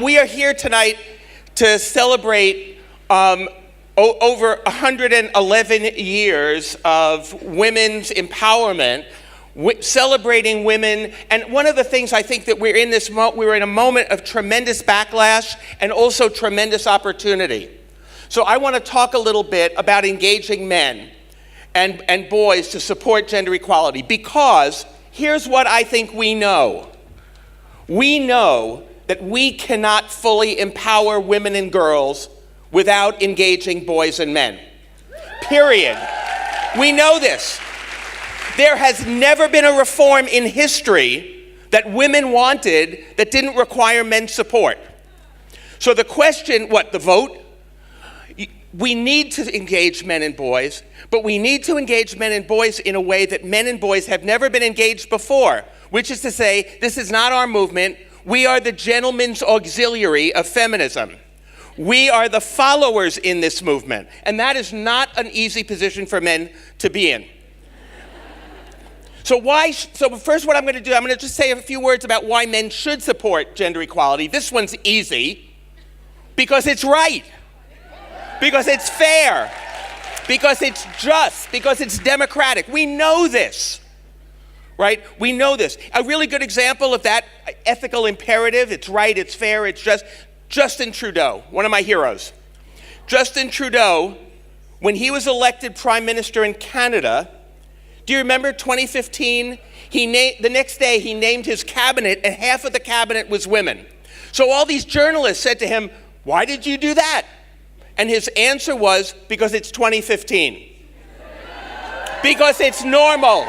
We are here tonight to celebrate over 111 years of women's empowerment, celebrating women. And one of the things I think that we're in a moment of tremendous backlash and also tremendous opportunity. So I want to talk a little bit about engaging men and boys to support gender equality, because here's what I think we know. We know that we cannot fully empower women and girls without engaging boys and men. Period. We know this. There has never been a reform in history that women wanted that didn't require men's support. So the question, the vote? We need to engage men and boys, but we need to engage men and boys in a way that men and boys have never been engaged before, which is to say, this is not our movement. We are the gentleman's auxiliary of feminism. We are the followers in this movement, and that is not an easy position for men to be in. So first what I'm going to do, I'm going to just say a few words about why men should support gender equality. This one's easy, because it's right, because it's fair, because it's just, because it's democratic. We know this. Right? We know this. A really good example of that ethical imperative, it's right, it's fair, it's just, Justin Trudeau, one of my heroes. Justin Trudeau, when he was elected Prime Minister in Canada, do you remember 2015? The next day he named his cabinet, and half of the cabinet was women. So all these journalists said to him, "Why did you do that?" And his answer was, "Because it's 2015. Because it's normal."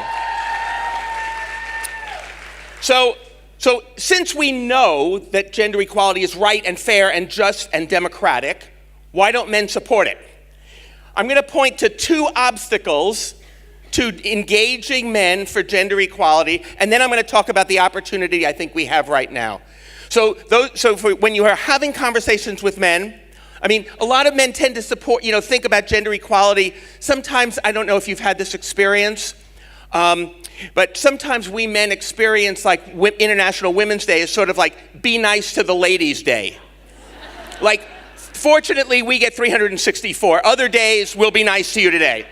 So since we know that gender equality is right and fair and just and democratic, why don't men support it? I'm going to point to two obstacles to engaging men for gender equality, and then I'm going to talk about the opportunity I think we have right now. When you are having conversations with men, a lot of men tend to support, think about gender equality. Sometimes, I don't know if you've had this experience, but sometimes we men experience like International Women's Day is sort of like be nice to the ladies' day. Like, fortunately, we get 364. Other days, we'll be nice to you today.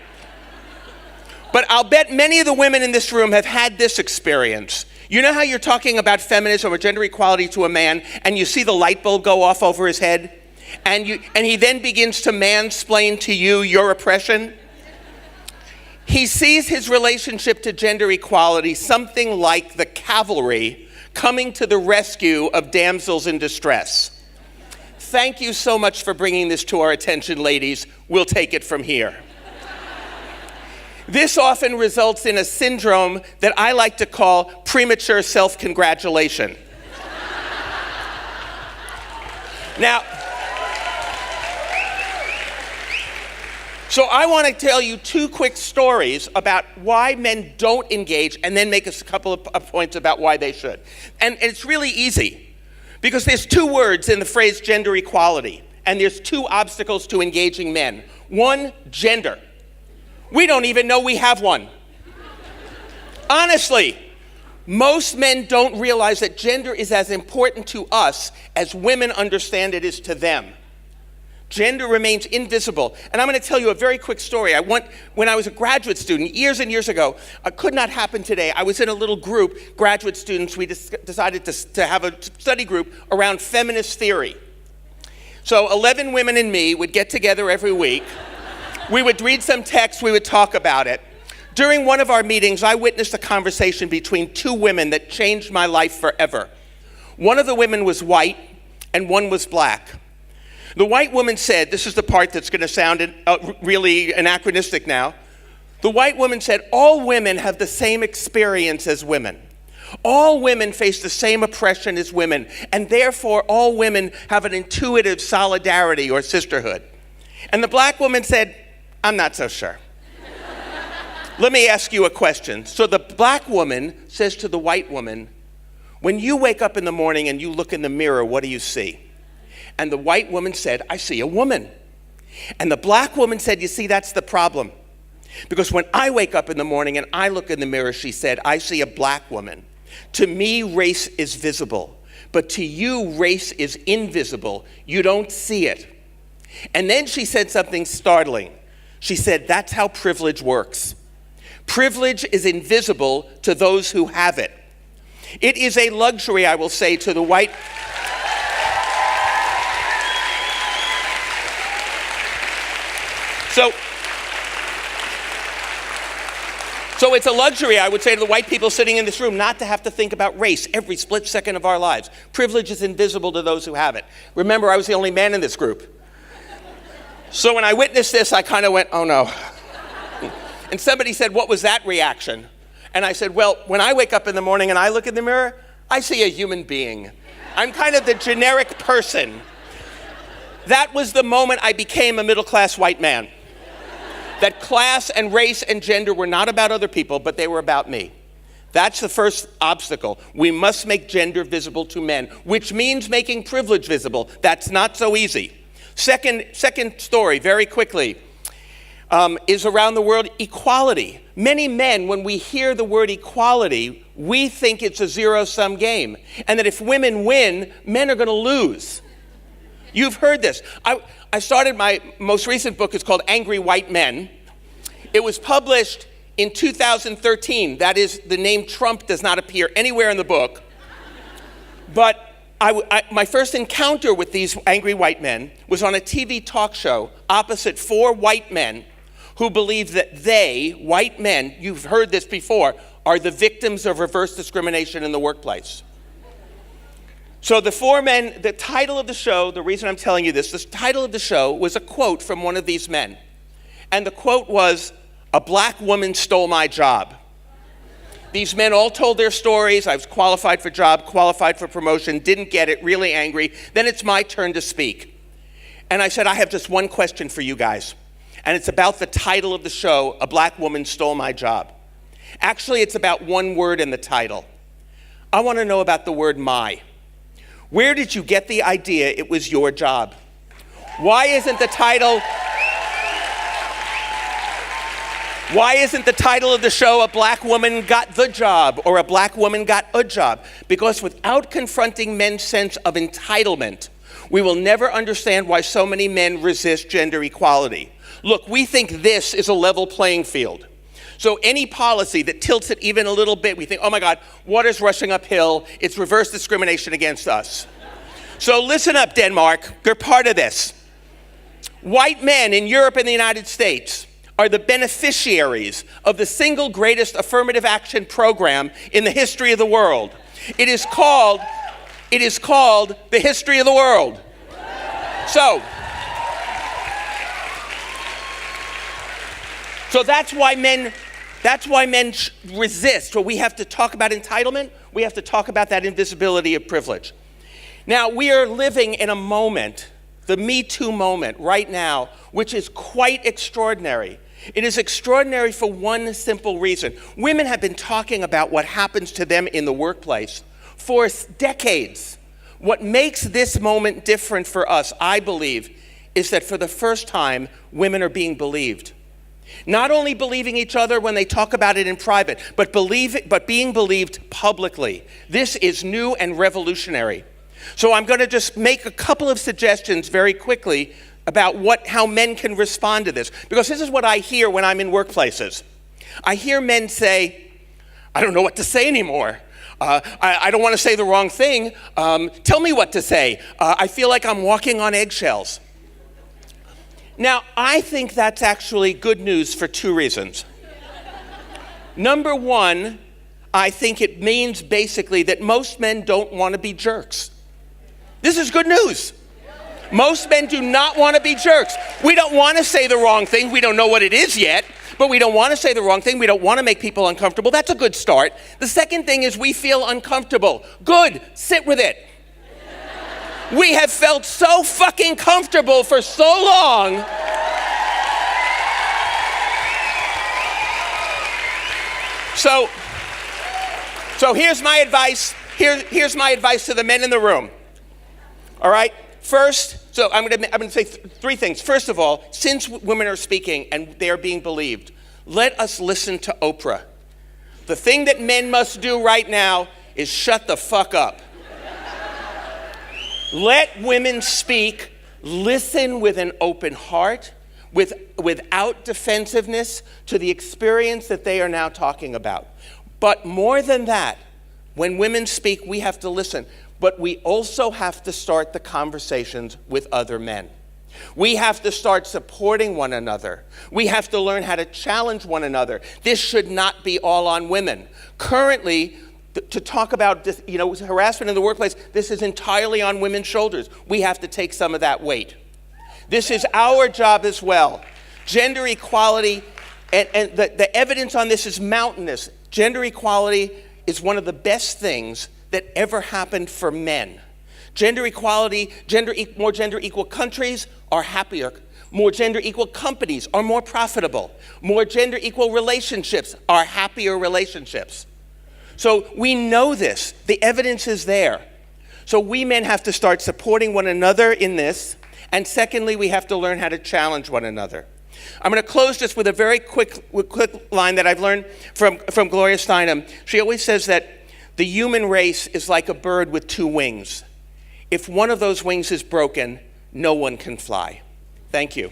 But I'll bet many of the women in this room have had this experience. You know how you're talking about feminism or gender equality to a man, and you see the light bulb go off over his head, and he then begins to mansplain to you your oppression? He sees his relationship to gender equality something like the cavalry coming to the rescue of damsels in distress. Thank you so much for bringing this to our attention, ladies. We'll take it from here. This often results in a syndrome that I like to call premature self-congratulation. Now, so I want to tell you two quick stories about why men don't engage, and then make a couple of points about why they should. And it's really easy, because there's two words in the phrase gender equality, and there's two obstacles to engaging men. One, gender. We don't even know we have one. Honestly, most men don't realize that gender is as important to us as women understand it is to them. Gender remains invisible. And I'm going to tell you a very quick story. When I was a graduate student, years and years ago, it could not happen today. I was in a little group, graduate students. We decided to have a study group around feminist theory. So 11 women and me would get together every week. We would read some text. We would talk about it. During one of our meetings, I witnessed a conversation between two women that changed my life forever. One of the women was white, and one was black. The white woman said, this is the part that's going to sound really anachronistic now. The white woman said, all women have the same experience as women. All women face the same oppression as women, and therefore all women have an intuitive solidarity or sisterhood. And the black woman said, I'm not so sure. Let me ask you a question. So the black woman says to the white woman, when you wake up in the morning and you look in the mirror, what do you see? And the white woman said, I see a woman. And the black woman said, you see, that's the problem. Because when I wake up in the morning and I look in the mirror, she said, I see a black woman. To me, race is visible. But to you, race is invisible. You don't see it. And then she said something startling. She said, that's how privilege works. Privilege is invisible to those who have it. It is a luxury, I will say, to the white... So it's a luxury, I would say, to the white people sitting in this room not to have to think about race every split second of our lives. Privilege is invisible to those who have it. Remember, I was the only man in this group. So when I witnessed this, I kind of went, oh no. And somebody said, what was that reaction? And I said, well, when I wake up in the morning and I look in the mirror, I see a human being. I'm kind of the generic person. That was the moment I became a middle-class white man. That class and race and gender were not about other people, but they were about me. That's the first obstacle. We must make gender visible to men, which means making privilege visible. That's not so easy. Second story, very quickly, is around the word equality. Many men, when we hear the word equality, we think it's a zero-sum game, and that if women win, men are going to lose. You've heard this. I started my most recent book. It's called Angry White Men. It was published in 2013. That is, the name Trump does not appear anywhere in the book. But my first encounter with these angry white men was on a TV talk show opposite 4 white men who believe that they, white men, you've heard this before, are the victims of reverse discrimination in the workplace. So the 4 men, the title of the show, the reason I'm telling you this, the title of the show was a quote from one of these men. And the quote was, "A black woman stole my job." These men all told their stories. I was qualified for job, qualified for promotion, didn't get it, really angry. Then it's my turn to speak. And I said, I have just one question for you guys. And it's about the title of the show, "A Black Woman Stole My Job." Actually, it's about one word in the title. I want to know about the word "my." Where did you get the idea it was your job? Why isn't the title of the show "A Black Woman Got the Job" or "A Black Woman Got a Job"? Because without confronting men's sense of entitlement, we will never understand why so many men resist gender equality. Look, we think this is a level playing field. So any policy that tilts it even a little bit, we think, oh my God, water's rushing uphill. It's reverse discrimination against us. So listen up, Denmark. You're part of this. White men in Europe and the United States are the beneficiaries of the single greatest affirmative action program in the history of the world. It is called the history of the world. So that's why men resist. So we have to talk about entitlement. We have to talk about that invisibility of privilege. Now, we are living in a moment, the Me Too moment right now, which is quite extraordinary. It is extraordinary for one simple reason. Women have been talking about what happens to them in the workplace for decades. What makes this moment different for us, I believe, is that for the first time, women are being believed. Not only believing each other when they talk about it in private, but being believed publicly. This is new and revolutionary. So I'm going to just make a couple of suggestions very quickly about how men can respond to this. Because this is what I hear when I'm in workplaces. I hear men say, I don't know what to say anymore. I don't want to say the wrong thing. Tell me what to say. I feel like I'm walking on eggshells. Now, I think that's actually good news for 2 reasons. Number one, I think it means basically that most men don't want to be jerks. This is good news. Most men do not want to be jerks. We don't want to say the wrong thing. We don't know what it is yet, but we don't want to say the wrong thing. We don't want to make people uncomfortable. That's a good start. The second thing is we feel uncomfortable. Good, sit with it. We have felt so fucking comfortable for so long. So here's my advice. Here's my advice to the men in the room. All right? First, so I'm going to say 3 things. First of all, since women are speaking and they are being believed, let us listen to Oprah. The thing that men must do right now is shut the fuck up. Let women speak. Listen with an open heart, without defensiveness to the experience that they are now talking about. But more than that, when women speak, we have to listen. But we also have to start the conversations with other men. We have to start supporting one another. We have to learn how to challenge one another. This should not be all on women. Currently, to talk about harassment in the workplace, this is entirely on women's shoulders. We have to take some of that weight. This is our job as well. Gender equality, and the evidence on this is mountainous. Gender equality is one of the best things that ever happened for men. Gender equality, more gender equal countries are happier. More gender equal companies are more profitable. More gender equal relationships are happier relationships. So we know this. The evidence is there. So we men have to start supporting one another in this. And secondly, we have to learn how to challenge one another. I'm going to close just with a very quick line that I've learned from Gloria Steinem. She always says that the human race is like a bird with two wings. If one of those wings is broken, no one can fly. Thank you.